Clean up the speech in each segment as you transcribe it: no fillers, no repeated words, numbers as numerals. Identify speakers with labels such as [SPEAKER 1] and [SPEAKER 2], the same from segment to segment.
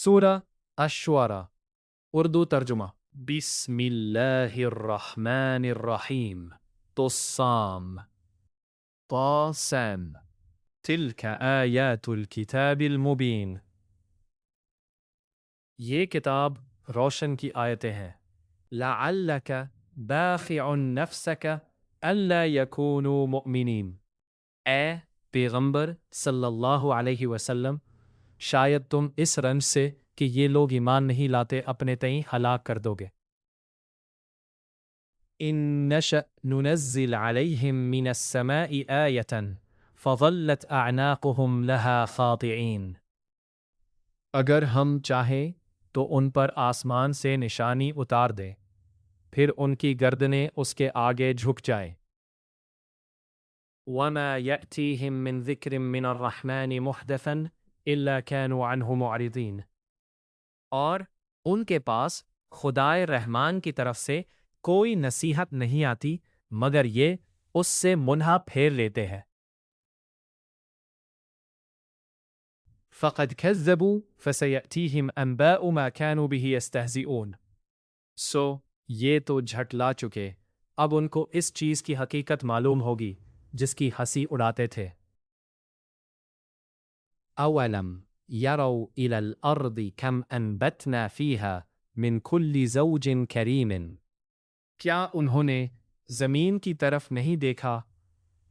[SPEAKER 1] سورہ الشعراء اردو ترجمہ بسم اللہ الرحمن الرحیم طسام طاسم تلک آیات الکتاب المبین یہ کتاب روشن کی آیتیں ہیں لعلک باخع نفسک الا یکونوا مؤمنین اے پیغمبر صلی اللہ علیہ وسلم شاید تم اس رنج سے کہ یہ لوگ ایمان نہیں لاتے اپنے تئیں ہلاک کر دو گے ان نشأ ننزل علیہم من السماء آیة فظلت اعناقهم لها خاضعین اگر ہم چاہیں تو ان پر آسمان سے نشانی اتار دیں پھر ان کی گردنیں اس کے آگے جھک جائیں وما يأتيهم من ذکر من الرحمن محدثا الا كانوا عنه معرضین اور ان کے پاس خدائے رحمان کی طرف سے کوئی نصیحت نہیں آتی مگر یہ اس سے منہ پھیر لیتے ہیں فقد كذبوا فسيأتيهم أنباء ما كانوا به يستهزئون سو یہ تو جھٹلا چکے اب ان کو اس چیز کی حقیقت معلوم ہوگی جس کی ہنسی اڑاتے تھے اولم يروا إلى الأرض كم أنبتنا فيها من كل زوج كريم کیا انہوں نے زمین کی طرف نہیں دیکھا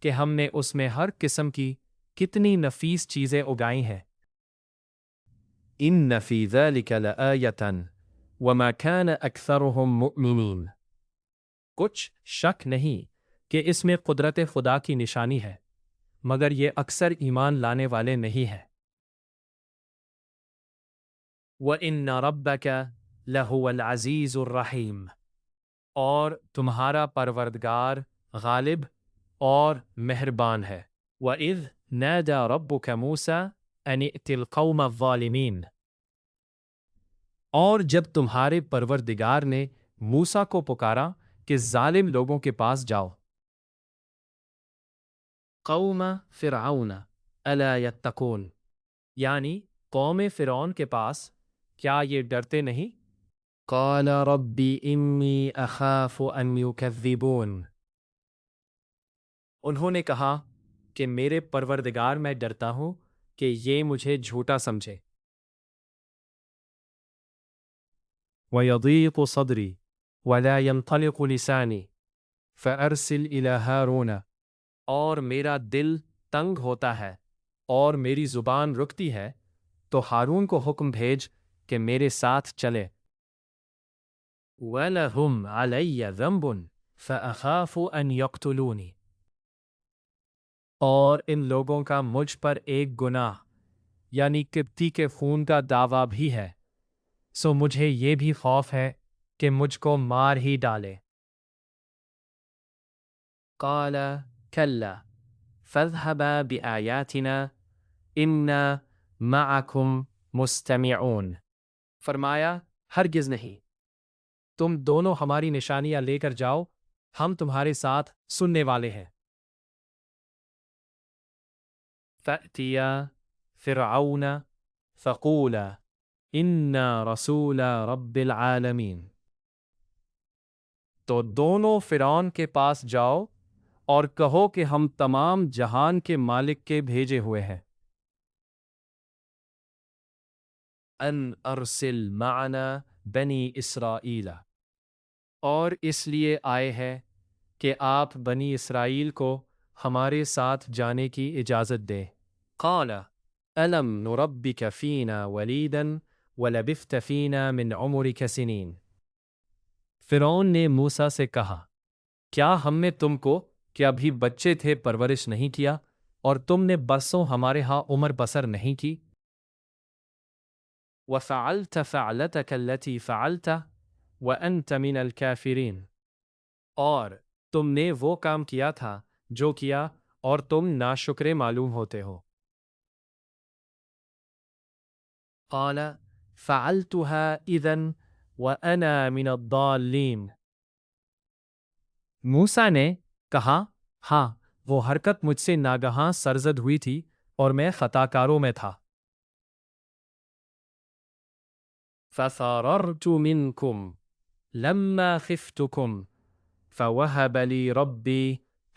[SPEAKER 1] کہ ہم نے اس میں ہر قسم کی کتنی نفیس چیزیں اگائی ہیں ان فی ذلک لآیۃ وما کان اکثرهم مؤمنین کچھ شک نہیں کہ اس میں قدرت خدا کی نشانی ہے مگر یہ اکثر ایمان لانے والے نہیں ہیں وَإِنَّ رَبَّكَ لَهُوَ الْعَزِيزُ الرَّحِيمُ اور تمہارا پروردگار غالب اور مہربان ہے وَإِذْ نَادَى رَبُّكَ مُوسَىٰ أَنِ ائْتِ الْقَوْمَ الظَّالِمِينَ اور جب تمہارے پروردگار نے موسیٰ کو پکارا کہ ظالم لوگوں کے پاس جاؤ قوم فرعون الا یتقون یعنی قوم فرعون کے پاس کیا یہ ڈرتے نہیں قال رب انی اخاف ان یکذبون انہوں نے کہا کہ میرے پروردگار میں ڈرتا ہوں کہ یہ مجھے جھوٹا سمجھے وَيَضِيقُ صَدْرِي وَلَا يَنْطَلِقُ لِسَانِي فَأَرْسِلْ إِلَى هَارُونَ اور میرا دل تنگ ہوتا ہے اور میری زبان رکتی ہے تو ہارون کو حکم بھیج کہ میرے ساتھ چلے وَلَهُمْ عَلَيَّ ذَنْبٌ فَأَخَافُ أَنْ يَقْتُلُونِ اور ان لوگوں کا مجھ پر ایک گناہ یعنی قبطی کے خون کا دعویٰ بھی ہے سو مجھے یہ بھی خوف ہے کہ مجھ کو مار ہی ڈالے قال كلا فاذهبا بآياتنا إنا معكم مستمعون فرمایا ہرگز نہیں تم دونوں ہماری نشانیاں لے کر جاؤ ہم تمہارے ساتھ سننے والے ہیں فأتیا فرعون فقولا انا رسول رب العالمین تو دونوں فرعون کے پاس جاؤ اور کہو کہ ہم تمام جہان کے مالک کے بھیجے ہوئے ہیں ان ارسل معنا بنی اسرائیل اور اس لیے آئے ہے کہ آپ بنی اسرائیل کو ہمارے ساتھ جانے کی اجازت دیں قال الم نربک فینا ولیدا ولبثت فینا من عمرک سنین فرعون نے موسیٰ سے کہا کیا ہم نے تم کو کہ ابھی بچے تھے پرورش نہیں کیا اور تم نے برسوں ہمارے ہاں عمر بسر نہیں کی وَفَعَلْتَ فَعْلَتَكَ الَّتِي فَعَلْتَ وَأَنْتَ مِنَ الْكَافِرِينَ اور تم نے وہ کام کیا تھا جو کیا اور تم ناشکرے معلوم ہوتے ہو قَالَ فَعَلْتُهَا إِذًا وَأَنَا مِنَ الضَّالِّينَ موسیٰ نے کہا ہاں وہ حرکت مجھ سے ناگہاں سرزد ہوئی تھی اور میں خطا کاروں میں تھا فَفَرَرْتُ مِنْكُمْ لَمَّا خِفْتُكُمْ فَوَهَبَ لِي رَبِّي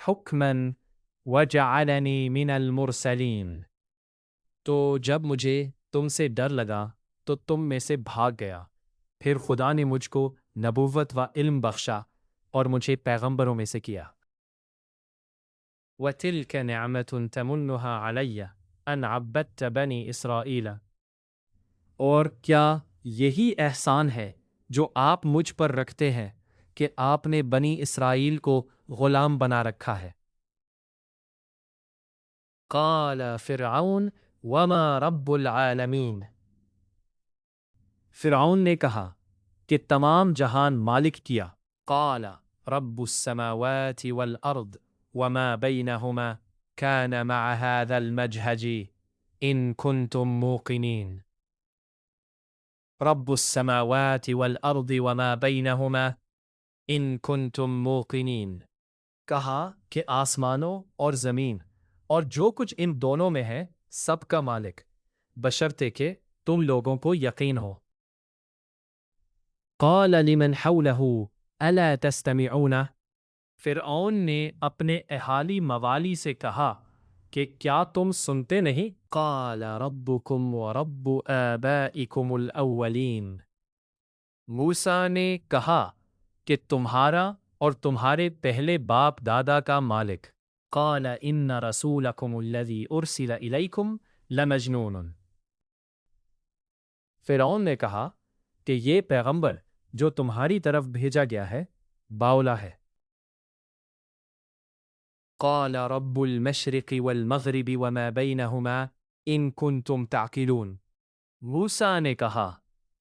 [SPEAKER 1] حُكْمًا وَجَعَلَنِي مِنَ الْمُرْسَلِينَ۔ تو جب مجھے تم سے ڈر لگا تو تم میں سے بھاگ گیا، پھر خدا نے مجھ کو نبوت و علم بخشا اور مجھے پیغمبروں میں سے کیا۔ وَتِلْكَ نِعْمَةٌ تَمُنُّهَا عَلَيَّ أَنْ عَبَّدْتَ بَنِي إِسْرَائِيلَ۔ اور کیا یہی احسان ہے جو آپ مجھ پر رکھتے ہیں کہ آپ نے بنی اسرائیل کو غلام بنا رکھا ہے؟ قال فرعون وما رب العالمین۔ فرعون نے کہا کہ تمام جہان مالک کیا؟ قال رب السماوات والارض وما بینہما كان مع هذا المجهج ان کنتم موقنین۔ رب السماوات والارض وما بینہما ان کنتم موقنین، کہا کہ آسمانوں اور زمین اور جو کچھ ان دونوں میں ہے سب کا مالک، بشرطے کہ تم لوگوں کو یقین ہو۔ قال لمن حوله الا تستمعون۔ فرعون نے اپنے اہالی موالی سے کہا کہ کیا تم سنتے نہیں؟ قال ربکم ورب آبائکم الاولین۔ موسیٰ نے کہا کہ تمہارا اور تمہارے پہلے باپ دادا کا مالک۔ قال ان رسولکم الذی ارسل الیکم لمجنون۔ فرعون نے کہا کہ یہ پیغمبر جو تمہاری طرف بھیجا گیا ہے باولا ہے۔ قال رب المشرق والمغرب وما بینہما ان کنتم تعقلون۔ موسیٰ نے کہا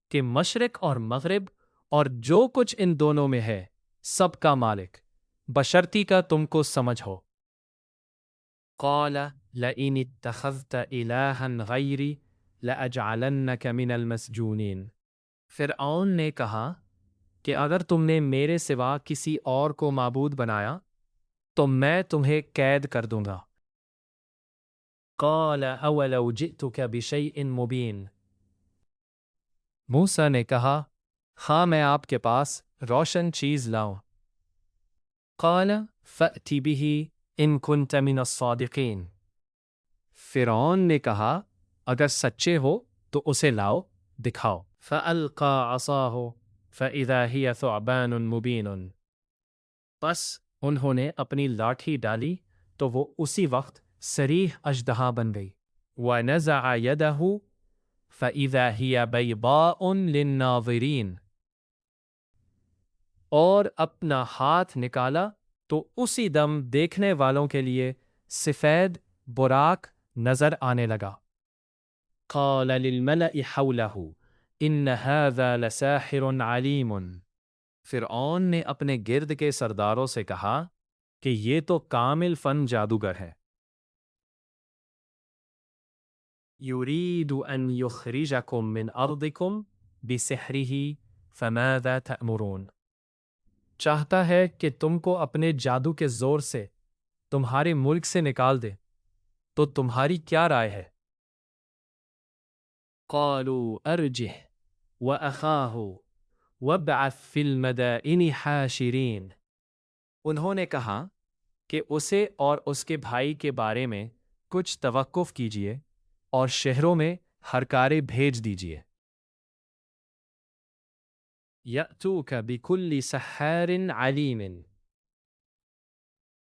[SPEAKER 1] کہ مشرق اور مغرب اور جو کچھ ان دونوں میں ہے سب کا مالک، بشرطی کا تم کو سمجھ ہو۔ قال لئن اتخذت الہا غیری لأجعلنک من المسجونین۔ فرعون نے کہا کہ اگر تم نے میرے سوا کسی اور کو معبود بنایا تو میں تمہیں قید کر دوں گا۔ قال اولو جئتک بشیء مبین۔ موسیٰ نے کہا ہاں میں آپ کے پاس روشن چیز لاؤں۔ قال فأت به ان كنت من الصادقین۔ فرعون نے کہا اگر سچے ہو تو اسے لاؤ، دکھاؤ۔ فألقى عصاه فإذا هي ثعبان مبین۔ پس انہوں نے اپنی لاٹھی ڈالی تو وہ اسی وقت صریح اژدہا بن گئی۔ وَنَزَعَ يَدَهُ فَإِذَا هِيَ بَيْضَاءٌ لِلنَّاظِرِينَ۔ اور اپنا ہاتھ نکالا تو اسی دم دیکھنے والوں کے لیے سفید براق نظر آنے لگا۔ قَالَ لِلْمَلَإِ حَوْلَهُ إِنَّ هَذَا لَسَاحِرٌ عَلِيمٌ۔ فرعون نے اپنے گرد کے سرداروں سے کہا کہ یہ تو کامل فن جادوگر ہے۔ يُرِيدُ أَن يُخْرِجَكُم مِّنْ أَرْضِكُمْ بِسِحْرِهِ فَمَاذَا تَأْمُرُونَ۔ چاہتا ہے کہ تم کو اپنے جادو کے زور سے تمہارے ملک سے نکال دے، تو تمہاری کیا رائے ہے؟ قَالُوا أَرْجِهْ وَأَخَاهُ وَابْعَثْ فِي الْمَدَائِنِ حَاشِرِينَ۔ انہوں نے کہا کہ اسے اور اس کے بھائی کے بارے میں کچھ توقف کیجیے اور شہروں میں ہرکارے بھیج دیجیے۔ یأتوک بکل سحار علیم،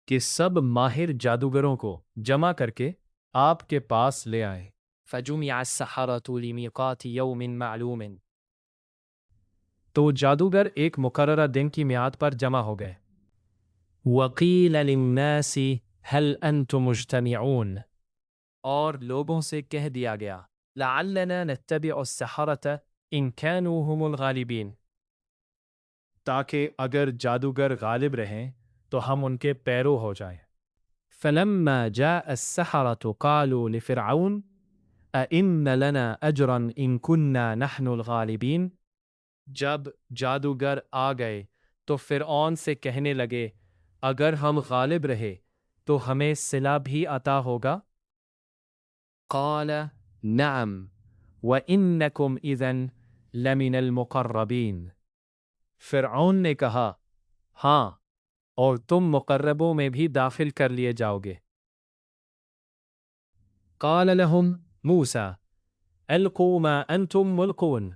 [SPEAKER 1] کہ سب ماہر جادوگروں کو جمع کر کے آپ کے پاس لے آئے۔ فجمع السحرة لمیقات یوم معلوم۔ تو جادوگر ایک مقررہ دن کی میعاد پر جمع ہو گئے۔ وقیل للناس هل انتم مجتمعون۔ اور لوگوں سے کہہ دیا گیا لعلنا نتبع السحرة ان كانوا هم الغالبین، تاکہ اگر جادوگر غالب رہیں تو ہم ان کے پیرو ہو جائیں۔ فلما جاء السحرة قالوا لفرعون أئن لنا أجرا إن كنا نحن الغالبین۔ جب جادوگر آ گئے تو فرعون سے کہنے لگے اگر ہم غالب رہے تو ہمیں صلہ بھی عطا ہوگا۔ قال نعم وإنكم إذن لمن المقربین۔ فرعون نے کہا، ہاں، اور تم مقربوں میں بھی داخل کر لیے جاؤ گے۔ قال لهم موسیٰ القوا ما انتم ملقون۔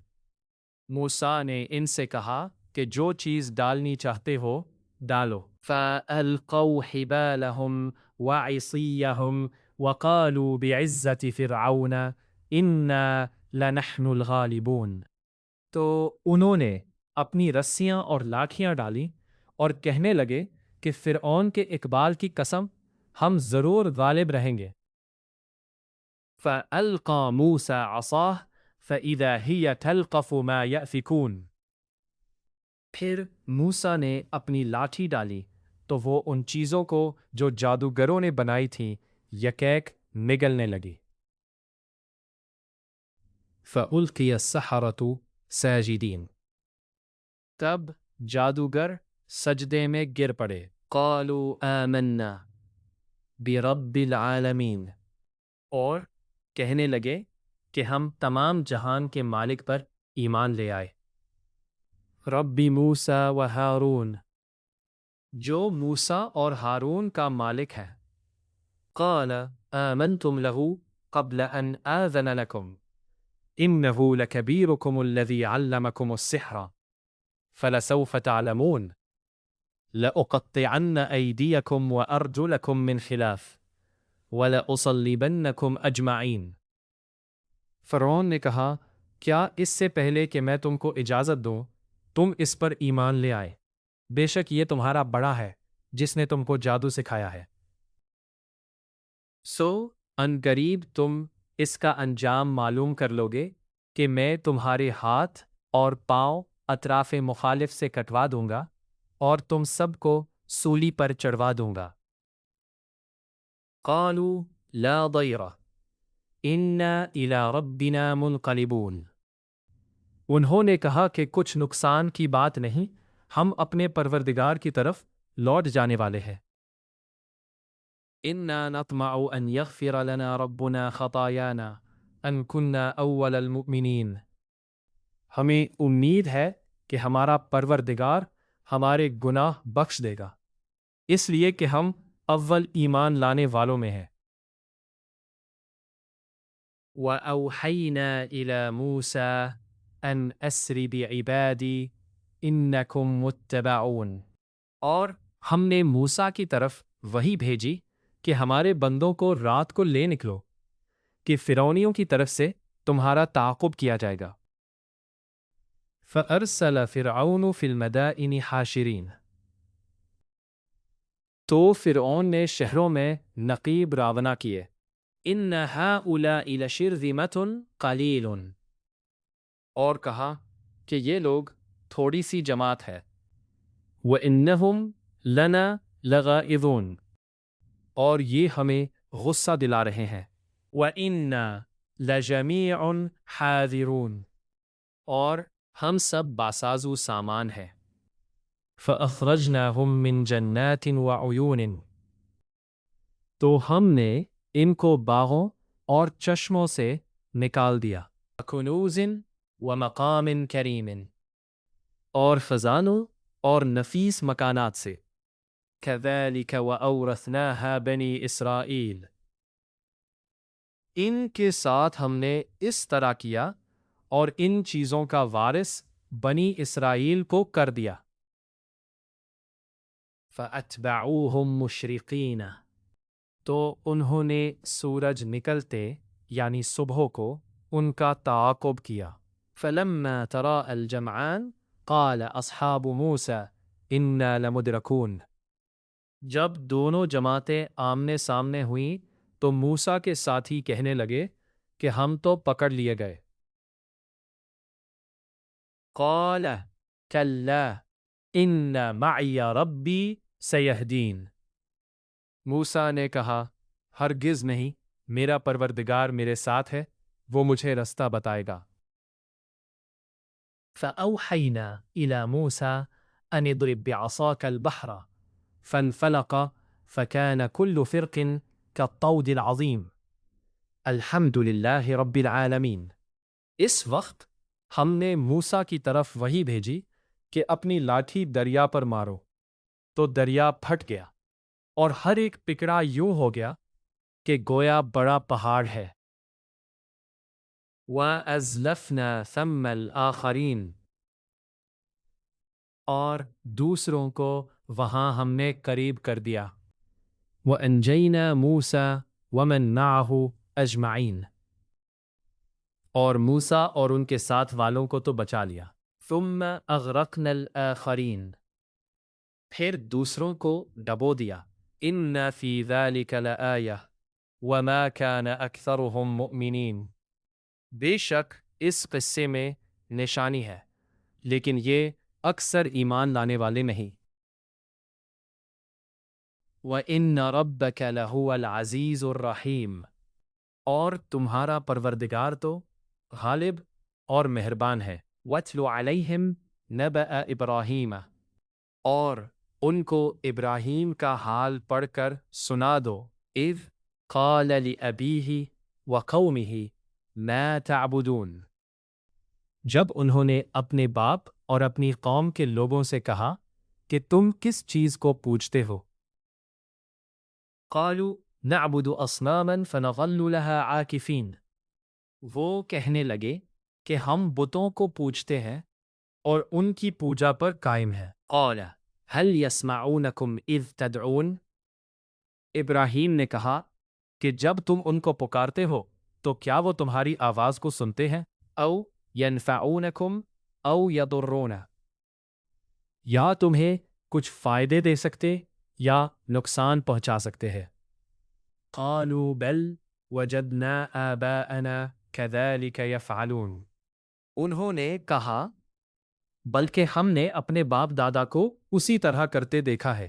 [SPEAKER 1] موسیٰ نے ان سے کہا کہ جو چیز ڈالنی چاہتے ہو ڈالو۔ فَأَلْقَوْا حِبَالَهُمْ وَعِصِيَّهُمْ وَقَالُوا بِعِزَّةِ فِرْعَوْنَ إِنَّا لَنَحْنُ الْغَالِبُونَ۔ تو انہوں نے اپنی رسیاں اور لاٹھیاں ڈالیں اور کہنے لگے کہ فرعون کے اقبال کی قسم، ہم ضرور غالب رہیں گے۔ فَأَلْقَى مُوسَىٰ عَصَاهُ فَإِذَا هِيَ تَلْقَفُ مَا يَأْفِكُونَ۔ پھر موسیٰ نے اپنی لاٹھی ڈالی تو وہ ان چیزوں کو جو جادوگروں نے بنائی تھیں یکیک نگلنے لگی۔ فَأُلْقِيَ السَّحَرَةُ سَاجِدِينَ۔ تب جادوگر سجدے میں گر پڑے۔ قَالُوا آمَنَّا بِرَبِّ الْعَالَمِينَ۔ اور کہنے لگے کہ ہم تمام جہان کے مالک پر ایمان لے آئے۔ رب موسیٰ و ہارون، جو موسیٰ اور ہارون کا مالک ہے۔ قال آمنتم له قبل ان آذن لكم انه لكبيركم الذي علمكم السحر فلسوف تعلمون لأقطعن أيديكم وأرجلكم من خلاف وَلَأُصَلِّبَنَّكُمْ أَجْمَعِينَ۔ فرعون نے کہا، کیا اس سے پہلے کہ میں تم کو اجازت دوں تم اس پر ایمان لے آئے؟ بے شک یہ تمہارا بڑا ہے جس نے تم کو جادو سکھایا ہے۔ ان قریب تم اس کا انجام معلوم کر لو گے کہ میں تمہارے ہاتھ اور پاؤں اطراف مخالف سے کٹوا دوں گا اور تم سب کو سولی پر چڑھوا دوں گا۔ قالوا لا ضیر انا الی ربنا منقلبون۔ انہوں نے کہا کہ کچھ نقصان کی بات نہیں، ہم اپنے پروردگار کی طرف لوٹ جانے والے ہیں۔ انا نطمع ان یغفر لنا ربنا خطایانا ان کنا اول المؤمنین۔ ہمیں امید ہے کہ ہمارا پروردگار ہمارے گناہ بخش دے گا، اس لیے کہ ہم اول ایمان لانے والوں میں ہیں۔ وَأَوْحَيْنَا إِلَى مُوسَىٰ أَنْ أَسْرِ بِعِبَادِي إِنَّكُمْ مُتَّبَعُونَ۔ اور ہم نے موسیٰ کی طرف وحی بھیجی کہ ہمارے بندوں کو رات کو لے نکلو کہ فرعونیوں کی طرف سے تمہارا تعاقب کیا جائے گا۔ فَأَرْسَلَ فِرْعَوْنُ فِي الْمَدَائِنِ حَاشِرِينَ۔ تو فرعون نے شہروں میں نقیب روانہ کیے۔ ان هؤلاء لشرذمة قلیل۔ اور کہا کہ یہ لوگ تھوڑی سی جماعت ہے۔ وَإِنَّهُمْ لَنَا لَغَائِظُونَ۔ اور یہ ہمیں غصہ دلا رہے ہیں۔ وَإِنَّا لَجَمِيعٌ حَاذِرُونَ۔ اور ہم سب باسازو سامان ہیں۔ فَأَخْرَجْنَاهُمْ مِنْ جَنَّاتٍ وَعُيُونٍ۔ تو ہم نے ان کو باغوں اور چشموں سے نکال دیا۔ وَكُنُوزٍ وَمَقَامٍ كَرِيمٍ۔ اور خزانوں اور نفیس مکانات سے۔ كَذَلِكَ وَأَوْرَثْنَاهَا بَنِي إِسْرَائِيلَ۔ ان کے ساتھ ہم نے اس طرح کیا اور ان چیزوں کا وارث بنی اسرائیل کو کر دیا۔ فَأَتْبَعُوهُمْ مُشْرِقِينَ۔ تو انہوں نے سورج نکلتے یعنی صبح کو ان کا تعاقب کیا۔ فَلَمَّا تَرَاءَ الْجَمْعَانِ قَالَ أَصْحَابُ مُوسَىٰ إِنَّا لَمُدْرَكُونَ۔ جب دونوں جماعتیں آمنے سامنے ہوئیں تو موسیٰ کے ساتھی کہنے لگے کہ ہم تو پکڑ لیے گئے۔ قَالَ كَلَّا إِنَّ مَعِيَ رَبِّي سَيَهْدِينِ۔ موسیٰ نے کہا، ہرگز نہیں، میرا پروردگار میرے ساتھ ہے، وہ مجھے رستہ بتائے گا۔ فَأَوْحَيْنَا إِلَى مُوسَىٰ أَنِ اضْرِب بِّعَصَاكَ الْبَحْرَ فَانْفَلَقَ فَكَانَ كُلُّ فِرْقٍ كَالطَّوْدِ الْعَظِيمِ الْحَمْدُ لِلَّهِ رَبِّ الْعَالَمِينَ۔ اس وقت ہم نے موسیٰ کی طرف وحی بھیجی کہ اپنی لاٹھی دریا پر مارو، تو دریا پھٹ گیا اور ہر ایک ٹکڑا یوں ہو گیا کہ گویا بڑا پہاڑ ہے۔ وَأَزْلَفْنَا ثَمَّ الْآخَرِينَ، اور دوسروں کو وہاں ہم نے قریب کر دیا۔ وَأَنْجَيْنَا مُوسَىٰ وَمَن مَّعَهُ أَجْمَعِينَ، اور موسیٰ اور ان کے ساتھ والوں کو تو بچا لیا۔ ثُمَّ أَغْرَقْنَا الْآخَرِينَ، پھر دوسروں کو ڈبو دیا۔ إِنَّ فِي ذَلِكَ لَآيَةً وَمَا كَانَ أَكْثَرُهُم مُؤْمِنِينَ، بے شک اس قصے میں نشانی ہے، لیکن یہ اکثر ایمان لانے والے نہیں۔ وَإِنَّ رَبَّكَ لَهُوَ الْعَزِيزُ الرَّحِيمُ، اور تمہارا پروردگار تو غالب اور مہربان ہے۔ وَاتْلُ عَلَيْهِمْ نَبَأَ إِبْرَاهِيمَ، اور ان کو ابراہیم کا حال پڑھ کر سنا دو۔ اذ قال لأبیہ وقومہ ما تعبدون، جب انہوں نے اپنے باپ اور اپنی قوم کے لوگوں سے کہا کہ تم کس چیز کو پوجتے ہو؟ قالوا نعبد اصناما فنظل لها عاکفین، وہ کہنے لگے کہ ہم بتوں کو پوجتے ہیں اور ان کی پوجا پر قائم ہیں۔ قال هل يسمعونكم اذ تدعون، ابراہیم نے کہا کہ جب تم ان کو پکارتے ہو تو کیا وہ تمہاری آواز کو سنتے ہیں؟ او ينفعونكم او يضرون، یا تمہیں کچھ فائدے دے سکتے یا نقصان پہنچا سکتے ہیں۔ قالوا بل وجدنا آباءنا كذلك يفعلون، انہوں نے کہا بلکہ ہم نے اپنے باپ دادا کو اسی طرح کرتے دیکھا ہے۔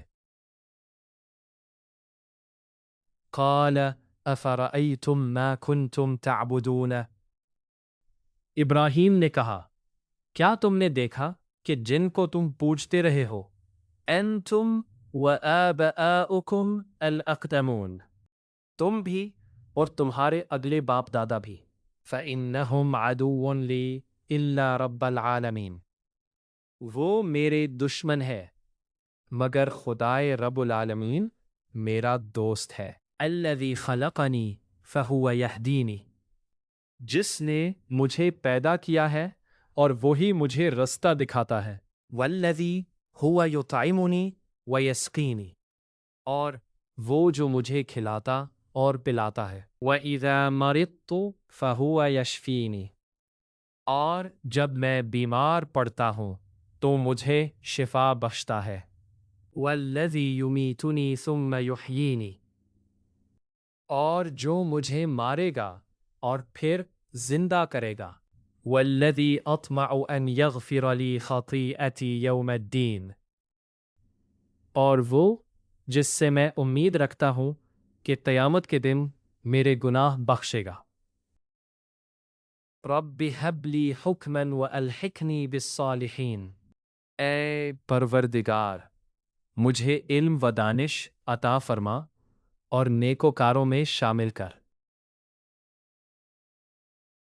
[SPEAKER 1] قال افرأيتم ما كنتم تعبدون، ابراہیم نے کہا کیا تم نے دیکھا کہ جن کو تم پوجتے رہے ہو؟ انتم وآباؤکم الاقدمون، تم بھی اور تمہارے اگلے باپ دادا بھی۔ فإنہم عدو لی الا رب العالمین، وہ میرے دشمن ہے مگر خدائے رب العالمین میرا دوست ہے۔ الذی خلقنی فہو یہدینی، جس نے مجھے پیدا کیا ہے اور وہی مجھے رستہ دکھاتا ہے۔ والذی ہوا یطعمنی ویسقینی، اور وہ جو مجھے کھلاتا اور پلاتا ہے۔ وَإِذَا مَرِضْتُ فَهُوَ يَشْفِينِ، اور جب میں بیمار پڑتا ہوں تو مجھے شفا بخشتا ہے۔ وَالَّذِي يُمِيتُنِي ثُمَّ يُحْيِينِ، اور جو مجھے مارے گا اور پھر زندہ کرے گا۔ وَالَّذِي أَطْمَعُ أَنْ يَغْفِرَ لِي خَطِيئَتِي يَوْمَ الدِّينِ، اور وہ جس سے میں امید رکھتا ہوں کہ قیامت کے دن میرے گناہ بخشے گا۔ رب هب لی حکما والحقنی بالصالحین، اے پروردگار مجھے علم و دانش عطا فرما اور نیکوکاروں میں شامل کر۔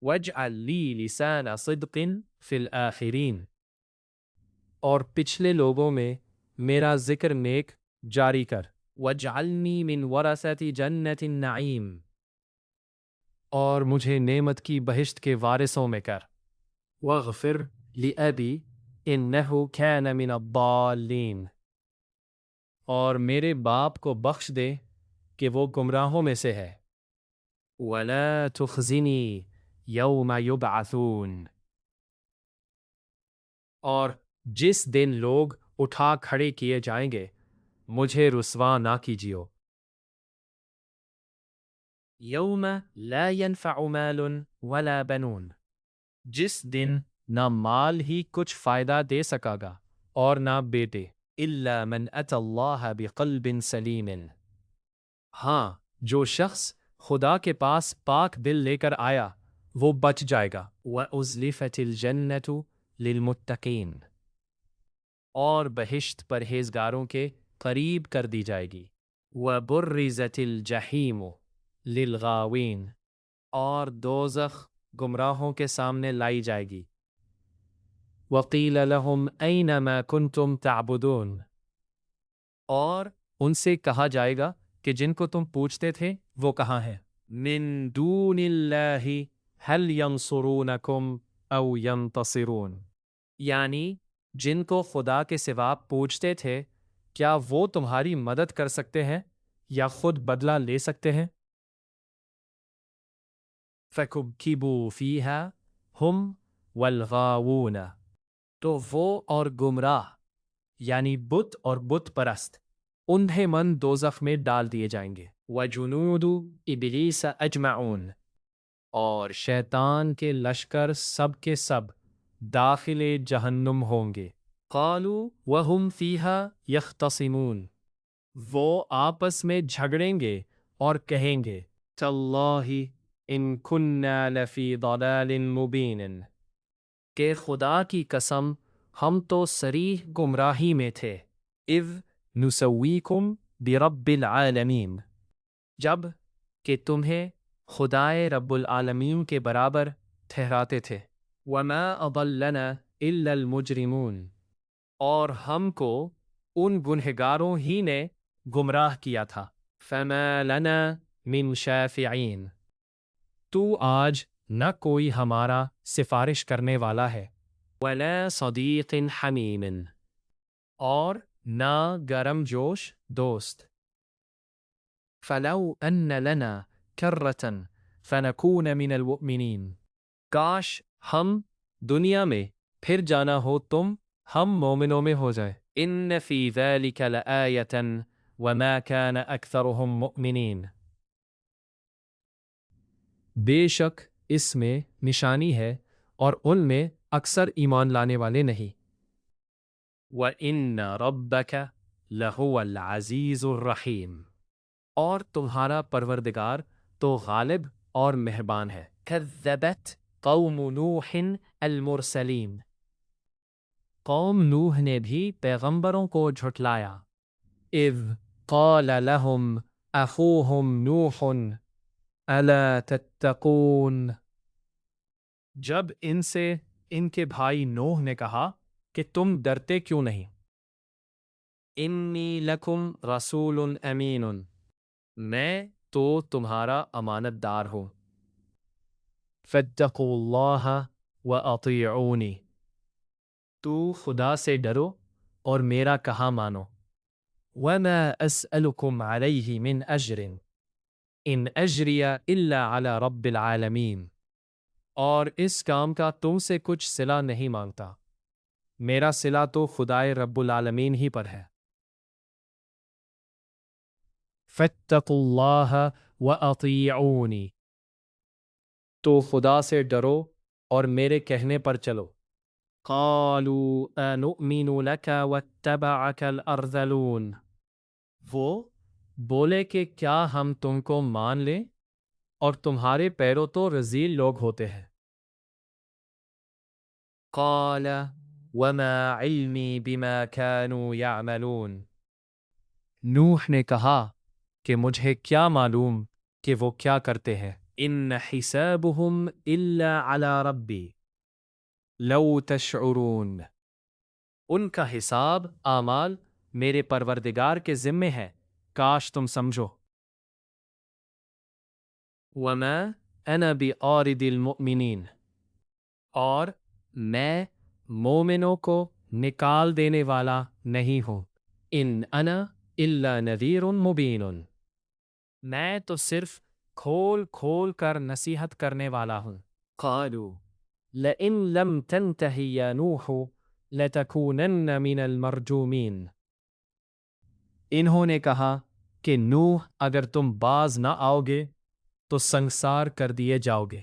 [SPEAKER 1] واجعل لی لسان صدق فی الآخرین، اور پچھلے لوگوں میں میرا ذکر نیک جاری کر۔ واجعلنی من ورثۃ جنۃ النعیم، اور مجھے نعمت کی بہشت کے وارثوں میں کر۔ واغفر لأبی انہ کان من الضالین، اور میرے باپ کو بخش دے کہ وہ گمراہوں میں سے ہے۔ ولا تخزنی یوم یبعثون، اور جس دن لوگ اٹھا کھڑے کیے جائیں گے مجھے رسوا نہ کیجیو۔ یوم لا ينفع مال ولا بنون، جس دن نہ مال ہی کچھ فائدہ دے سکا گا اور نہ بیٹے۔ الا من اتى اللہ بقلب سلیم، ہاں جو شخص خدا کے پاس پاک دل لے کر آیا وہ بچ جائے گا۔ وَأُزْلِفَتِ الْجَنَّةُ لِلْمُتَّقِينَ، اور بہشت پرہیزگاروں کے قریب کر دی جائے گی۔ وَبُرِّزَتِ الْجَحِيمُ لِلْغَاوِينَ، اور دوزخ گمراہوں کے سامنے لائی جائے گی۔ وَقِيلَ لَهُمْ أَيْنَ مَا كُنْتُمْ تَعْبُدُونَ اور ان سے کہا جائے گا کہ جن کو تم پوچھتے تھے وہ کہاں ہیں من دون اللہ هل ينصرونکم او ينتصرون یعنی جن کو خدا کے سوا پوچھتے تھے کیا وہ تمہاری مدد کر سکتے ہیں یا خود بدلہ لے سکتے ہیں فَكُبْكِبُوا فِيهَا هُمْ وَالْغَاوُونَ تو وہ اور گمراہ یعنی بت اور بت پرست اندھے من دوزخ میں ڈال دیے جائیں گے وَجُنُودُ إِبْلِيسَ أَجْمَعُونَ اور شیطان کے لشکر سب کے سب داخل جہنم ہوں گے قالوا وَهُمْ فِيهَا يَخْتَصِمُونَ وہ آپس میں جھگڑیں گے اور کہیں گے تَاللَّهِ إِن كُنَّا لَفِي ضَلَالٍ مُبِينٍ کہ خدا کی قسم ہم تو صریح گمراہی میں تھے اذ نسویکم برب العالمین جب کہ تمہیں خدائے رب العالمین کے برابر ٹھہراتے تھے وما اضلنا الا المجرمون اور ہم کو ان گنہگاروں ہی نے گمراہ کیا تھا فما لنا من شافعین تو آج نہ کوئی ہمارا سفارش کرنے والا ہے ولا صدیق حمیم اور نہ گرم جوش دوست فلو ان لنا کرۃ فنکون من المؤمنین کاش ہم دنیا میں پھر جانا ہو تم ہم مومنوں میں ہو جائے ان فی ذلک لآیۃ وما کان اکثرهم مؤمنین بے شک اس میں نشانی ہے اور ان میں اکثر ایمان لانے والے نہیں وَإِنَّ رَبَّكَ لَهُوَ الْعَزِيزُ الرَّحِيمُ اور تمہارا پروردگار تو غالب اور مہربان ہے كَذَّبَتْ قَوْمُ نُوحٍ الْمُرْسَلِينَ قوم نوح نے بھی پیغمبروں کو جھٹلایا اذ قال لهم اخوهم نوح الا تتقون جب ان سے ان کے بھائی نوح نے کہا کہ تم ڈرتے کیوں نہیں انی لکم رسول امین میں تو تمہارا امانت دار ہوں فاتقوا اللہ واطیعونی تو خدا سے ڈرو اور میرا کہا مانو وما اسألکم علیہ من اجر ان اجری الا علی رب العالمین اور اس کام کا تم سے کچھ صلہ نہیں مانگتا میرا صلہ تو خدائے رب العالمین ہی پر ہے فاتقوا اللہ واطیعونی تو خدا سے ڈرو اور میرے کہنے پر چلو قالوا انؤمن لک واتبعک الارذلون وہ بولے کہ کیا ہم تم کو مان لیں اور تمہارے پیروں تو رذیل لوگ ہوتے ہیں قال وما علمی بما كانوا يعملون نوح نے کہا کہ مجھے کیا معلوم کہ وہ کیا کرتے ہیں ان حسابهم الا على ربی لو تشعرون ان کا حساب اعمال میرے پروردگار کے ذمے ہے کاش تم سمجھو وما انا بعارض المؤمنین اور میں مومنوں کو نکال دینے والا نہیں ہوں ان انا الا نذیر مبین میں تو صرف کھول کھول کر نصیحت کرنے والا ہوں قالوا لئن لم تنتہ یا نوح لتکونن من المرجومین انہوں نے کہا کہ نوح اگر تم باز نہ آؤ گے تو سنگسار کر دیے جاؤ گے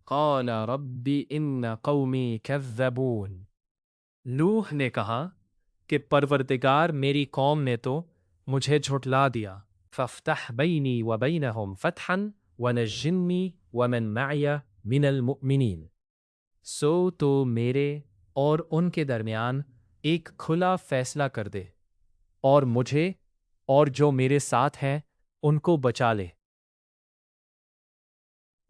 [SPEAKER 1] قال رب ان قومی کذبون نوح نے کہا کہ پروردگار میری قوم نے تو مجھے جھٹلا دیا فافتح بینی وبینہم فتحا ونجنی ومن معی من المؤمنین سو تو میرے اور ان کے درمیان ایک کھلا فیصلہ کر دے اور مجھے اور جو میرے ساتھ ہیں ان کو بچا لے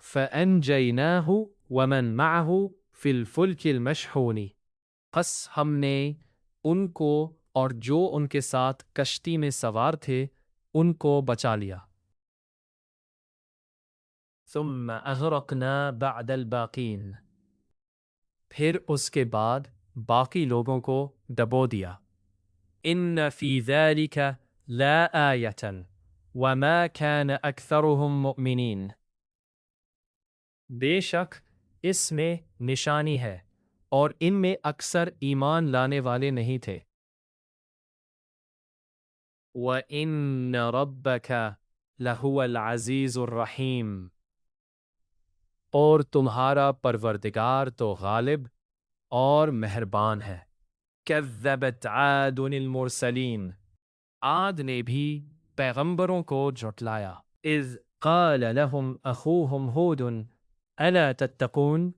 [SPEAKER 1] فَأَنْجَيْنَاهُ وَمَنْ مَعَهُ فی الفلک المشحون، پس ہم نے ان کو اور جو ان کے ساتھ کشتی میں سوار تھے ان کو بچا لیا۔ ثم اغرقنا بعد الباقین، پھر اس کے بعد باقی لوگوں کو ڈبو دیا۔ ان فی ذلک لا آیۃ وما کان اکثرهم مؤمنین، بے شک اس میں نشانی ہے اور ان میں اکثر ایمان لانے والے نہیں تھے۔ وَإِنَّ رَبَّكَ لَهُوَ الْعَزِيزُ الرَّحِيمُ، اور تمہارا پروردگار تو غالب اور مہربان ہے۔ كَذَّبَتْ عَادٌ الْمُرْسَلِينَ، عاد نے بھی پیغمبروں کو جھٹلایا۔ اذ قال لهم اخوهم ہود الا تتقون،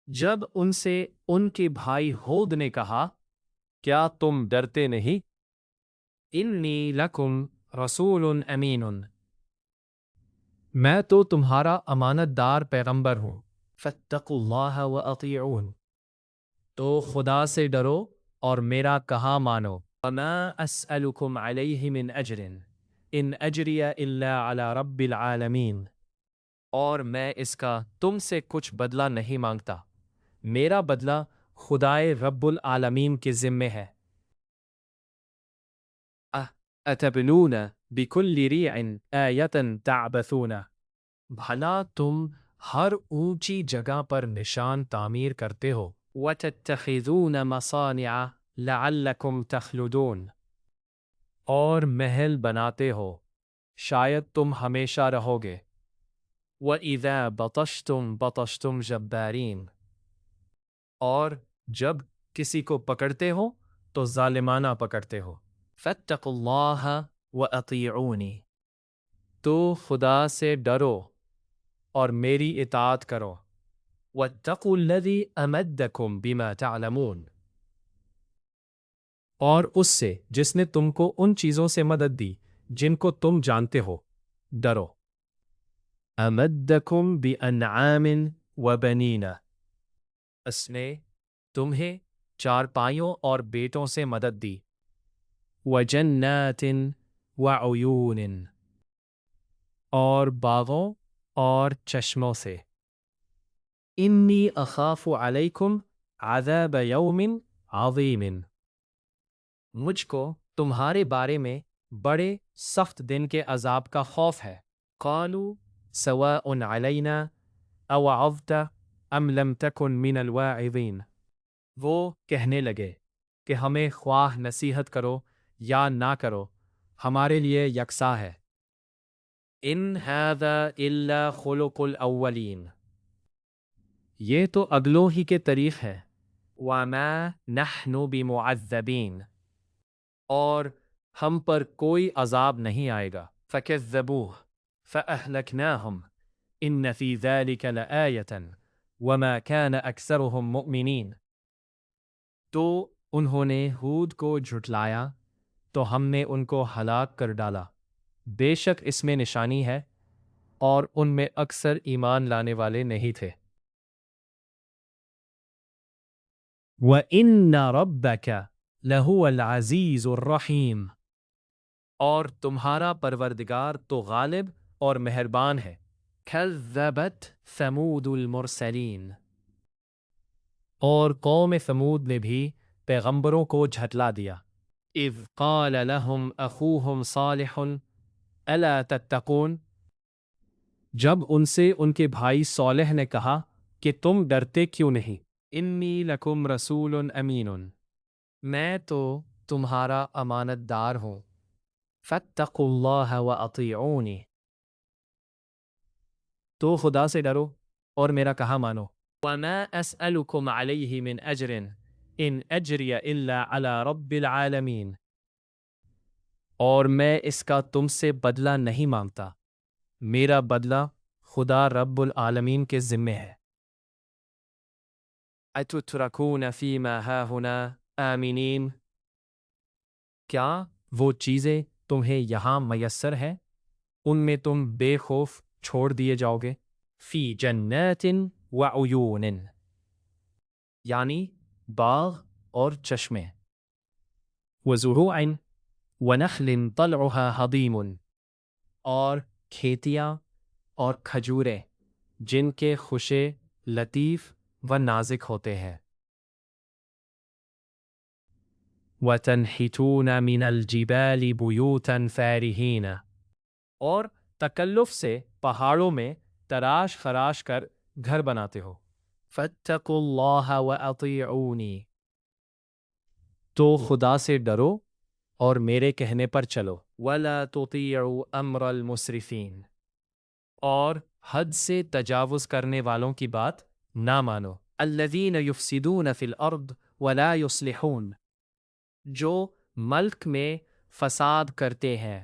[SPEAKER 1] جب ان سے ان کے بھائی ہود نے کہا کیا تم ڈرتے نہیں؟ انی لکم رسول امین، میں تو تمہارا امانت دار پیغمبر ہوں۔ فاتقوا اللہ واطیعون، تو خدا سے ڈرو اور میرا کہا مانو۔ وما اسألکم علیہ من اجر ان اجری الا علی رب العالمین، اور میں اس کا تم سے کچھ بدلہ نہیں مانگتا، میرا بدلہ خدائے رب العالمین کے ذمے ہے۔ اتبنون بکل ریع آیۃ تعبثون، بھلا تم ہر اونچی جگہ پر نشان تعمیر کرتے ہو۔ وتتخذون مصانع لعلکم تخلدون، اور محل بناتے ہو شاید تم ہمیشہ رہو گے۔ وَإِذَا بَطَشْتُمْ بَطَشْتُمْ جَبَّارِينَ، اور جب کسی کو پکڑتے ہو تو ظالمانہ پکڑتے ہو۔ فَاتَّقُوا اللَّهَ وَأَطِيعُونِ، تو خدا سے ڈرو اور میری اطاعت کرو۔ وَاتَّقُوا الَّذِي أَمَدَّكُمْ بِمَا تَعْلَمُونَ، اور اس سے جس نے تم کو ان چیزوں سے مدد دی جن کو تم جانتے ہو ڈرو۔ امدکم بانعام وبنین، اس نے تمہیں چارپائیوں اور بیٹوں سے مدد دی۔ وجنات وعیون، اور باغوں اور چشموں سے۔ انی اخاف علیکم عذاب یوم عظیم، مجھ کو تمہارے بارے میں بڑے سخت دن کے عذاب کا خوف ہے۔ قالوا سواء علینا اوعظت ام لم تکن من الواعظین، وہ کہنے لگے کہ ہمیں خواہ نصیحت کرو یا نہ کرو ہمارے لیے یکساں ہے۔ ان ھذا الا خلق الاولین، یہ تو اگلوں ہی کے طریق ہے۔ وما نحن بمعذبین، اور ہم پر کوئی عذاب نہیں آئے گا۔ فکذبوہ فأہلکناہم ان فی ذلک لآیۃ وما کان اکثرهم مؤمنین، تو انہوں نے ہود کو جھٹلایا تو ہم نے ان کو ہلاک کر ڈالا، بے شک اس میں نشانی ہے اور ان میں اکثر ایمان لانے والے نہیں تھے۔ وَإِنَّ رَبَّكَ لَهُوَ الْعَزِيزُ الرَّحِيمُ، اور تمہارا پروردگار تو غالب اور مہربان ہے۔ كَذَّبَتْ ثَمُودُ الْمُرْسَلِينَ، اور قوم ثمود نے بھی پیغمبروں کو جھٹلا دیا۔ اذ قال لهم اخوهم صالح الا تتقون، جب ان سے ان کے بھائی صالح نے کہا کہ تم ڈرتے کیوں نہیں؟ انی لکم رسول امین، میں تو تمہارا امانت دار ہوں۔ فاتقوا اللہ واطیعونی، تو خدا سے ڈرو اور میرا کہا مانو۔ وما اسألکم علیہ من اجر ان اجری الا علی رب العالمین، اور میں اس کا تم سے بدلہ نہیں مانگتا، میرا بدلہ خدا رب العالمین کے ذمے ہے۔ اتترکون فیما ہاہنا آمنین، کیا وہ چیزیں تمہیں یہاں میسر ہیں ان میں تم بے خوف چھوڑ دیے جاؤ گے؟ فی جنات وعیون، یعنی باغ اور چشمے. وزروع ونخل طلعها هضیم، اور کھیتیاں اور کھجوریں جن کے خوشے لطیف و نازک ہوتے ہیں. وَتَنْحِتُونَ مِنَ الْجِبَالِ بُيُوتًا فَارِهِينَ، اور تکلف سے پہاڑوں میں تراش خراش کر گھر بناتے ہو. فَاتَّقُوا اللَّهَ وَأَطِيعُونِ، تو خدا سے ڈرو اور میرے کہنے پر چلو. وَلَا تُطِيعُوا أَمْرَ الْمُسْرِفِينَ، اور حد سے تجاوز کرنے والوں کی بات نہ مانو. الَّذِينَ يُفْسِدُونَ فِي الْأَرْضِ وَلَا يُصْلِحُونَ، جو ملک میں فساد کرتے ہیں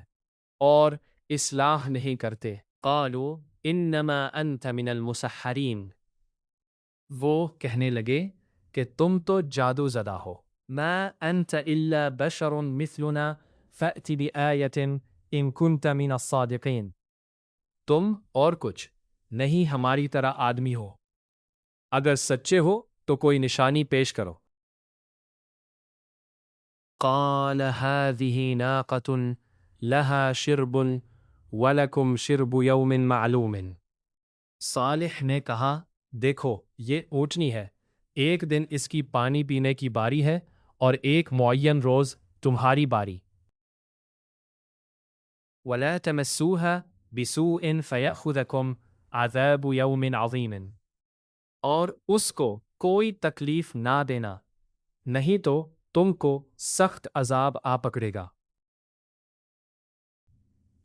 [SPEAKER 1] اور اصلاح نہیں کرتے. قالوا انما انت من المسحرین، وہ کہنے لگے کہ تم تو جادو زدہ ہو. ما انت الا بشر مثلنا فأت بآیة ان کنت من الصادقین، تم اور کچھ نہیں ہماری طرح آدمی ہو، اگر سچے ہو تو کوئی نشانی پیش کرو. قال هذه ناقة لها شرب وَلَكُمْ شِرْبُ يَوْمٍ مَعْلُومٍ، صالح نے کہا دیکھو یہ اونٹنی ہے، ایک دن اس کی پانی پینے کی باری ہے اور ایک معین روز تمہاری باری. وَلَا تَمَسُّوهَا بِسُوءٍ فَيَأْخُذَكُمْ عَذَابُ يَوْمٍ عَظِيمٍ، اور اس کو کوئی تکلیف نہ دینا، نہیں تو تم کو سخت عذاب آ پکڑے گا.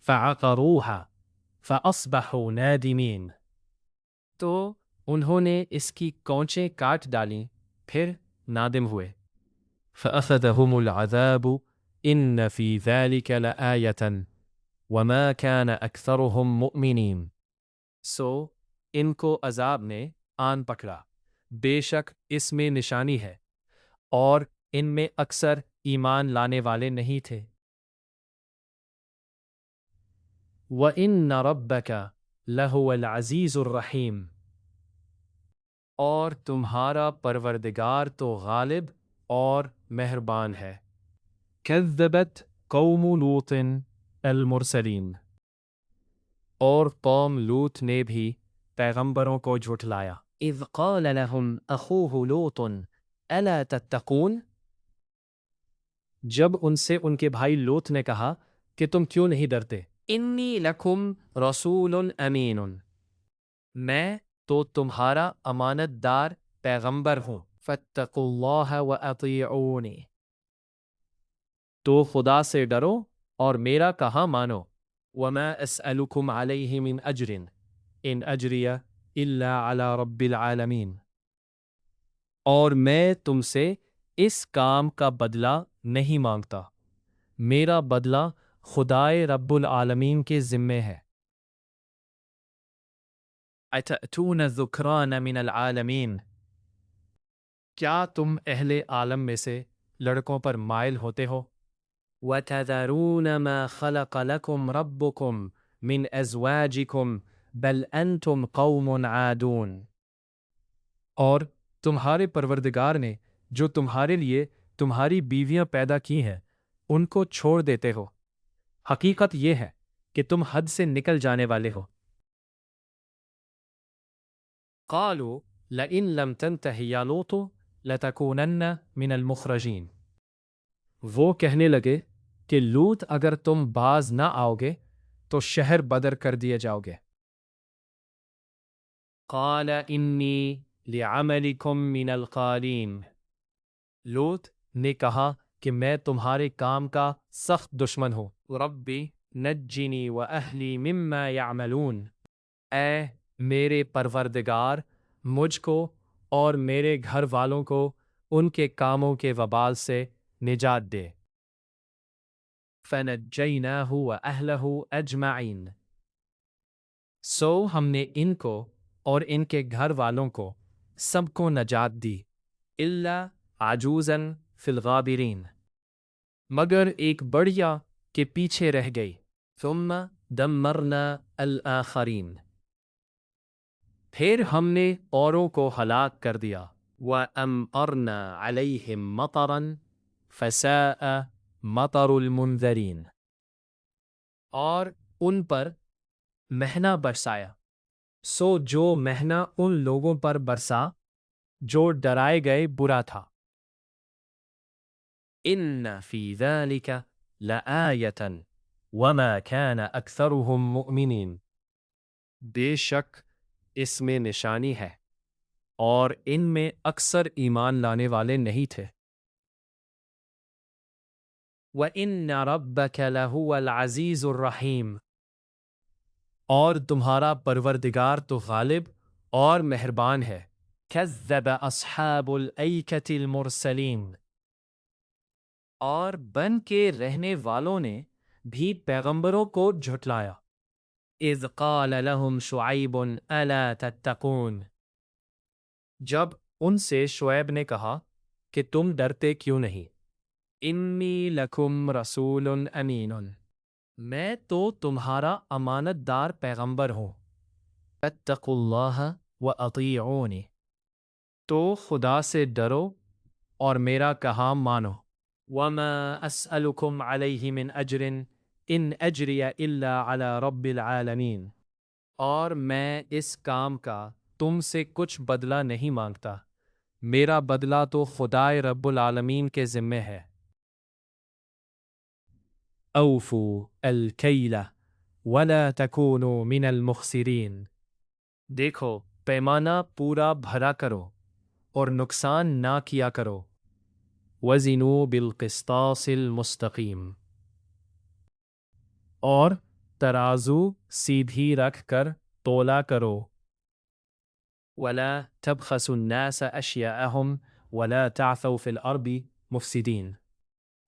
[SPEAKER 1] فَعَقَرُوهَا فَأَصْبَحُوا نَادِمِينَ، تو انہوں نے اس کی کونچیں کاٹ ڈالیں پھر نادم ہوئے. فَأَخَذَهُمُ الْعَذَابُ إِنَّ فِي ذَلِكَ لَآيَةً وَمَا كَانَ أَكْثَرُهُم مُؤْمِنِينَ، سو ان کو عذاب نے آن پکڑا، بے شک اس میں نشانی ہے اور ان میں اکثر ایمان لانے والے نہیں تھے. وَإِنَّ رَبَّكَ لَهُوَ الْعَزِيزُ الرَّحِيمُ، اور تمہارا پروردگار تو غالب اور مہربان ہے. كَذَّبَتْ قَوْمُ لُوطٍ الْمُرْسَلِينَ، اور قوم لوط نے بھی پیغمبروں کو جھٹلایا. اذ قال لهم اخوه لوط الا تتقون، جب ان سے ان کے بھائی لوط نے کہا کہ تم کیوں نہیں ڈرتے. انی لکم رسول امین، میں تو تمہارا امانت دار پیغمبر ہوں. فاتقوا اللہ واطیعون، تو خدا سے ڈرو اور میرا کہا مانو. وما اسألکم علیہ من اجر ان اجری الا علی رب العالمین، اور میں تم سے اس کام کا بدلہ نہیں مانگتا، میرا بدلہ خدائے رب العالمین کے ذمے ہے. اتأتون الذکران من العالمین، کیا تم اہل عالم میں سے لڑکوں پر مائل ہوتے ہو. وَتَذَرُونَ مَا خَلَقَ لَكُمْ رَبُّكُمْ مِنْ أَزْوَاجِكُمْ بَلْ أَنْتُمْ قَوْمٌ عَادُونَ، اور تمہارے پروردگار نے جو تمہارے لیے تمہاری بیویاں پیدا کی ہیں ان کو چھوڑ دیتے ہو، حقیقت یہ ہے کہ تم حد سے نکل جانے والے ہو. قالوا لئن لم تنتہ یا لوط لتکونن من المخرجین، وہ کہنے لگے کہ لوط اگر تم باز نہ آؤ گے تو شہر بدر کر دیے جاؤ گے. قال انی لعملکم من القالین، لوط نے کہا کہ میں تمہارے کام کا سخت دشمن ہوں. ربی نجنی واہلی مما یعملون، اے میرے پروردگار مجھ کو اور میرے گھر والوں کو ان کے کاموں کے وبال سے نجات دے. فنجیناہ واہلہ اجمعین، سو ہم نے ان کو اور ان کے گھر والوں کو سب کو نجات دی. الا عجوزا فی الغابرین، مگر ایک بڑھیا کے پیچھے رہ گئی. ثم دمرنا الآخرین، پھر ہم نے اوروں کو ہلاک کر دیا. وَأَمْطَرْنَا عَلَيْهِمْ مَطَرًا فَسَاءَ مَطَرُ الْمُنذَرِينَ، اور ان پر مہنا برسایا، سو جو مہنا ان لوگوں پر برسا جو ڈرائے گئے برا تھا۔ إِنَّ فِي ذَلِكَ لَآيَةً وَمَا كَانَ أَكْثَرُهُم مُؤْمِنِينَ، بے شک اس میں نشانی ہے اور ان میں اکثر ایمان لانے والے نہیں تھے۔ وَإِنَّ رَبَّكَ لَهُوَ الْعَزِيزُ الرَّحِيمُ، اور تمہارا پروردگار تو غالب اور مہربان ہے۔ كَذَّبَ أَصْحَابُ الْأَيْكَةِ الْمُرْسَلِينَ، اور بن کے رہنے والوں نے بھی پیغمبروں کو جھٹلایا۔ اذ قال لهم شعیب الا تتقون، جب ان سے شعیب نے کہا کہ تم ڈرتے کیوں نہیں۔ انی لکم رسول امین، میں تو تمہارا امانت دار پیغمبر ہوں۔ اتقوا اللہ واطیعونی، تو خدا سے ڈرو اور میرا کہا مانو۔ وما اسألکم علیہ من اجر ان اجری الا علی رب العالمین، اور میں اس کام کا تم سے کچھ بدلہ نہیں مانگتا، میرا بدلہ تو خدائے رب العالمین کے ذمے ہے۔ اوفوا الکیل ولا تکونوا من المخسرین، دیکھو پیمانہ پورا بھرا کرو اور نقصان نہ کیا کرو۔ وزنوا بالقسطاس المستقیم، اور ترازو سیدھی رکھ کر تولا کرو۔ ولا تبخسوا الناس اشیاءهم ولا تعثوا فی الارض مفسدین،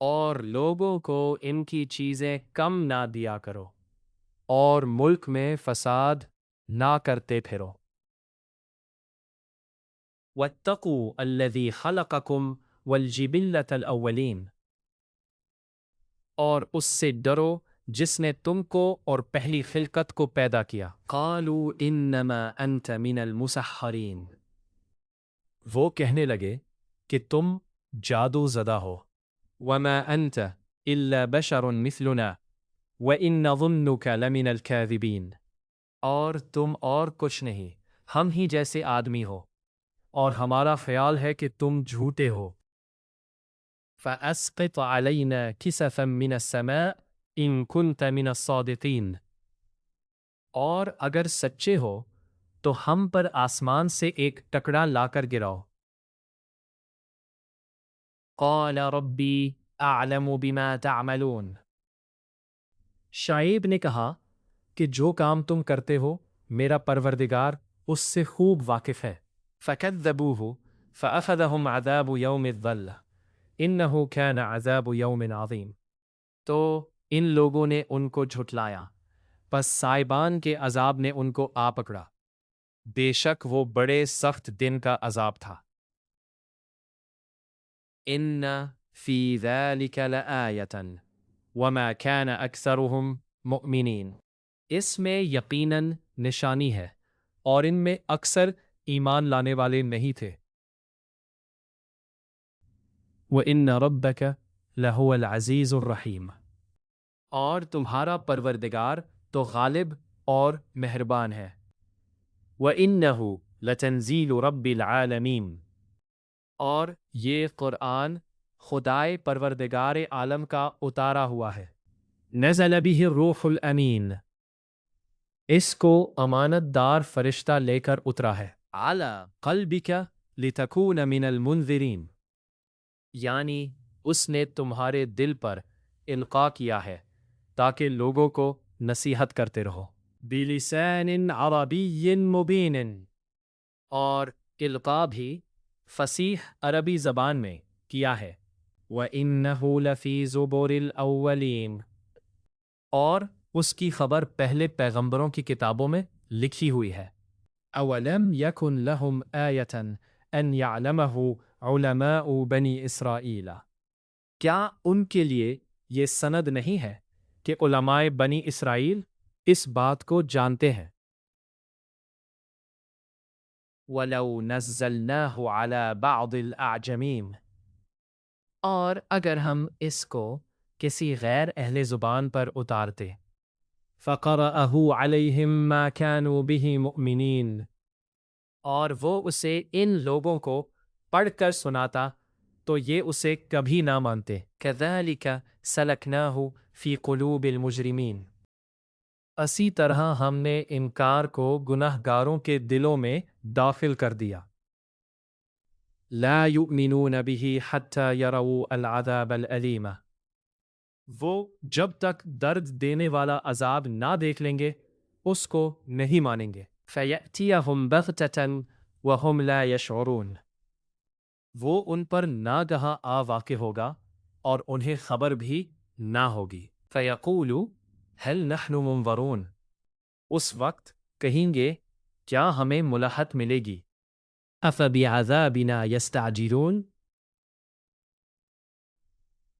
[SPEAKER 1] اور لوگوں کو ان کی چیزیں کم نہ دیا کرو اور ملک میں فساد نہ کرتے پھرو۔ واتقوا الذی خلقکم والجبلۃ الاولین، اور اس سے ڈرو جس نے تم کو اور پہلی خلقت کو پیدا کیا۔ قالوا انما انت من المسحرین، وہ کہنے لگے کہ تم جادو زدہ ہو۔ وما انت الا بشر مثلنا وان نظنک لمن الکاذبین، اور تم اور کچھ نہیں، ہم ہی جیسے آدمی ہو اور ہمارا خیال ہے کہ تم جھوٹے ہو۔ فَأَسْقِطْ عَلَيْنَا كِسَفًا مِّنَ السَّمَاءِ إِن كُنتَ مِنَ الصَّادِقِينَ، اور اگر سچے ہو تو ہم پر آسمان سے ایک ٹکڑا لا کر گراؤ۔ قَالَ رَبِّي أَعْلَمُ بِمَا تَعْمَلُونَ، شعیب نے کہا کہ جو کام تم کرتے ہو میرا پروردگار اس سے خوب واقف ہے۔ فَكَذَّبُوهُ فَأَخَذَهُمْ عَذَابُ يَوْمِ الظِّلَّةِ إِنَّهُ كَانَ عَذَابُ يَوْمٍ عَظِيمٍ، تو ان لوگوں نے ان کو جھٹلایا، پس سائبان کے عذاب نے ان کو آ پکڑا، بے شک وہ بڑے سخت دن کا عذاب تھا۔ ان فی ذلک لآیۃ وما کان اکثرهم مؤمنین، اس میں یقیناً نشانی ہے اور ان میں اکثر ایمان لانے والے نہیں تھے۔ وَإِنَّ رَبَّكَ لَهُوَ الْعَزِيزُ الرَّحِيمُ، اور تمہارا پروردگار تو غالب اور مہربان ہے۔ وَإِنَّهُ لَتَنزِيلُ رَبِّ الْعَالَمِينَ، اور یہ قرآن خدائے پروردگار عالم کا اتارا ہوا ہے۔ نزل به الروح الامین، اس کو امانت دار فرشتہ لے کر اترا ہے۔ علی قلبک لتکون من المنذرین، یعنی اس نے تمہارے دل پر القاء کیا ہے تاکہ لوگوں کو نصیحت کرتے رہو۔ بلسان عربی مبین، اور القاء بھی فصیح عربی زبان میں کیا ہے۔ وَإِنَّهُ لَفِي زُبُرِ الْأَوَّلِينَ، اور اس کی خبر پہلے پیغمبروں کی کتابوں میں لکھی ہوئی ہے۔ أَوَلَمْ يَكُنْ لَهُمْ آيَةً أَنْ يَعْلَمَهُ عُلَمَاءُ بَنِي إِسْرَائِيلَ، کیا ان کے لیے یہ سند نہیں ہے کہ علماء بنی اسرائیل اس بات کو جانتے ہیں۔ وَلَوْ نَزَّلْنَاهُ عَلَى بَعْضِ الْأَعْجَمِينَ اور اگر ہم اس کو کسی غیر اہل زبان پر اتارتے فَقَرَأَهُ عَلَيْهِمْ مَا كَانُوا بِهِ مُؤْمِنِينَ اور وہ اسے ان لوگوں کو پڑھ کر سناتا تو یہ اسے کبھی نہ مانتے كَذَلِكَ سَلَكْنَاهُ فِي قُلُوبِ الْمُجْرِمِينَ اسی طرح ہم نے انکار کو گناہ گاروں کے دلوں میں داخل کر دیا لا يؤمنون به حتى يروا العذاب الأليم وہ جب تک درد دینے والا عذاب نہ دیکھ لیں گے اس کو نہیں مانیں گے فَيَأْتِيَهُمْ بَغْتَةً وَهُمْ لَا يَشْعُرُونَ وہ ان پر ناگہاں آ واقع ہوگا اور انہیں خبر بھی نہ ہوگی فَيَقُولُ هَلْ نَحْنُ مُنظَرُونَ اس وقت کہیں گے کیا ہمیں ملحت ملے گی أَفَبِعَذَابِنَا يَسْتَعْجِلُونَ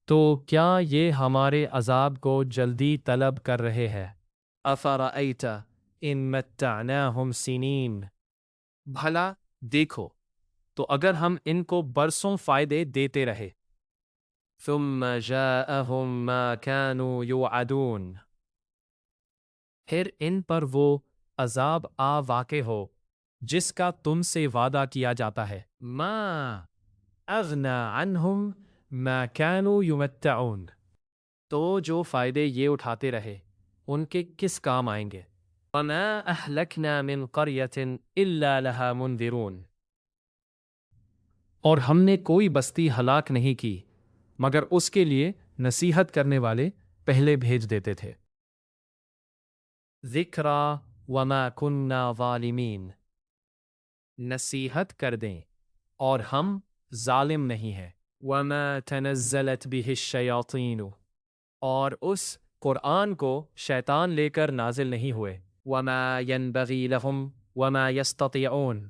[SPEAKER 1] تو کیا یہ ہمارے عذاب کو جلدی طلب کر رہے ہیں أَفَرَأَيْتَ إِن مَتَّعْنَاهُمْ سِنِينَ بھلا دیکھو تو اگر ہم ان کو برسوں فائدے دیتے رہے ثُمَّ جَاءَهُم مَّا كَانُوا يُوعَدُونَ پھر ان پر وہ عذاب آ واقع ہو جس کا تم سے وعدہ کیا جاتا ہے ما اغنا عنہم ما كانوا یمتعون تو جو فائدے یہ اٹھاتے رہے ان کے کس کام آئیں گے وما اہلکنا من قریۃ الا لها منذرون اور ہم نے کوئی بستی ہلاک نہیں کی مگر اس کے لیے نصیحت کرنے والے پہلے بھیج دیتے تھے ذکرا وما کننا ظالمین نصیحت کر دیں اور ہم ظالم نہیں ہیں وما تنزلت به الشیاطین اور اس قرآن کو شیطان لے کر نازل نہیں ہوئے وما ينبغي لهم وما يستطيعون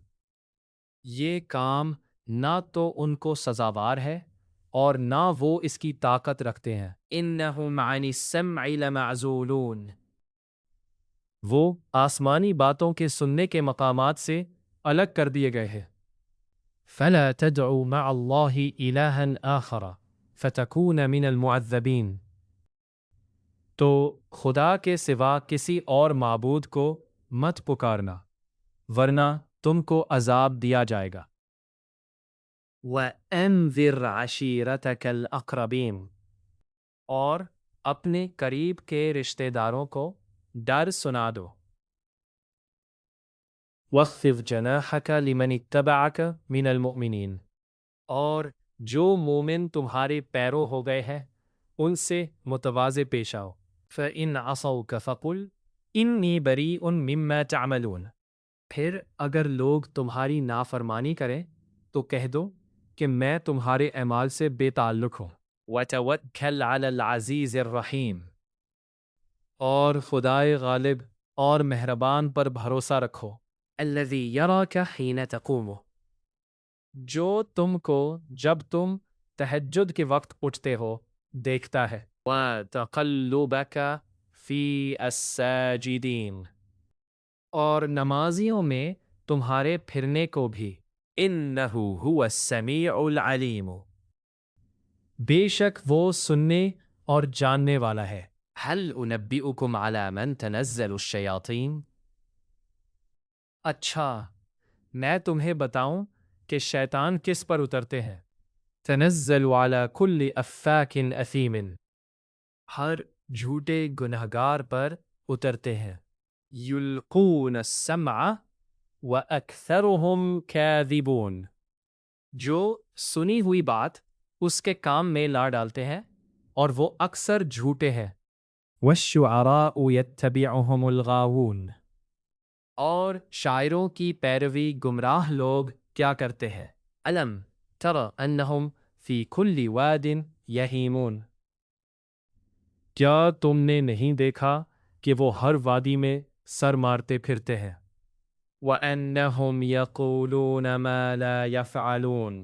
[SPEAKER 1] یہ کام نہ تو ان کو سزاوار ہے اور نہ وہ اس کی طاقت رکھتے ہیں انہم عن السمع لمعزولون وہ آسمانی باتوں کے سننے کے مقامات سے الگ کر دیے گئے ہیں فلا تدعوا مع الله إلها آخر فتكون من المعذبين تو خدا کے سوا کسی اور معبود کو مت پکارنا ورنہ تم کو عذاب دیا جائے گا وَأَنذِرْ عَشِيرَتَكَ الْأَقْرَبِينَ اور اپنے قریب کے رشتہ داروں کو ڈر سنا دو وَخْفِضْ جَنَاحَكَ لِمَنِ اتَّبَعَكَ مِنَ الْمُؤْمِنِينَ اور جو مومن تمہارے پیرو ہو گئے ہیں ان سے متواضع پیش آؤ فَإِنْ عَصَوْكَ فَقُلْ إِنِّي بَرِيءٌ مِّمَّا تَعْمَلُونَ پھر اگر لوگ تمہاری نافرمانی کریں تو کہہ دو کہ میں تمہارے اعمال سے بے تعلق ہوں وَتَوَكَّلْ عَلَى الْعَزِيزِ الرَّحِيمِ اور خدائے غالب اور مہربان پر بھروسہ رکھو الذی یراک حین تقوم جو تم کو جب تم تہجد کے وقت اٹھتے ہو دیکھتا ہے وتقلبک فی الساجدین اور نمازیوں میں تمہارے پھرنے کو بھی انہ هو السمیع العلیم بے شک وہ سننے اور جاننے والا ہے هل انبئکم علی من تنزل الشیاطین اچھا میں تمہیں بتاؤں کہ شیطان کس پر اترتے ہیں تنزل علی کل افاک اثیم ہر جھوٹے گنہگار پر اترتے ہیں یلقون السمع واکثرهم کاذبون جو سنی ہوئی بات اس کے کام میں لا ڈالتے ہیں اور وہ اکثر جھوٹے ہیں والشعراء يتبعهم الغاوون اور شاعروں کی پیروی گمراہ لوگ کیا کرتے ہیں الم تر انہم فی کل واد یہیمون کیا تم نے نہیں دیکھا کہ وہ ہر وادی میں سر مارتے پھرتے ہیں وَأَنَّهُمْ يَقُولُونَ مَا لَا يَفْعَلُونَ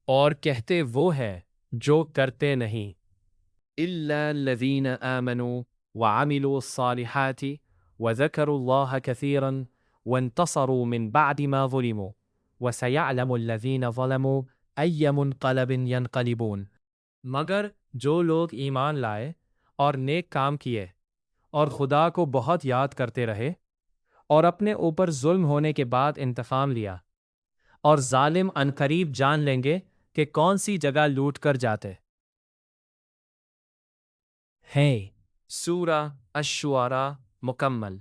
[SPEAKER 1] اور کہتے وہ ہے جو کرتے نہیں إِلَّا الَّذِينَ آمَنُوا وَعَمِلُوا الصَّالِحَاتِ وَذَكَرُوا اللَّهَ كَثِيرًا وانتصروا من بعد ما ظلموا وسيعلم الذين ظلموا أي منقلب ينقلبون۔ مگر جو لوگ ایمان لائے اور نیک کام کیے اور خدا کو بہت یاد کرتے رہے اور اپنے اوپر ظلم ہونے کے بعد انتقام لیا، اور ظالم عنقریب جان لیں گے کہ کون سی جگہ لوٹ کر جاتے ہیں۔ سورہ الشعراء مکمل۔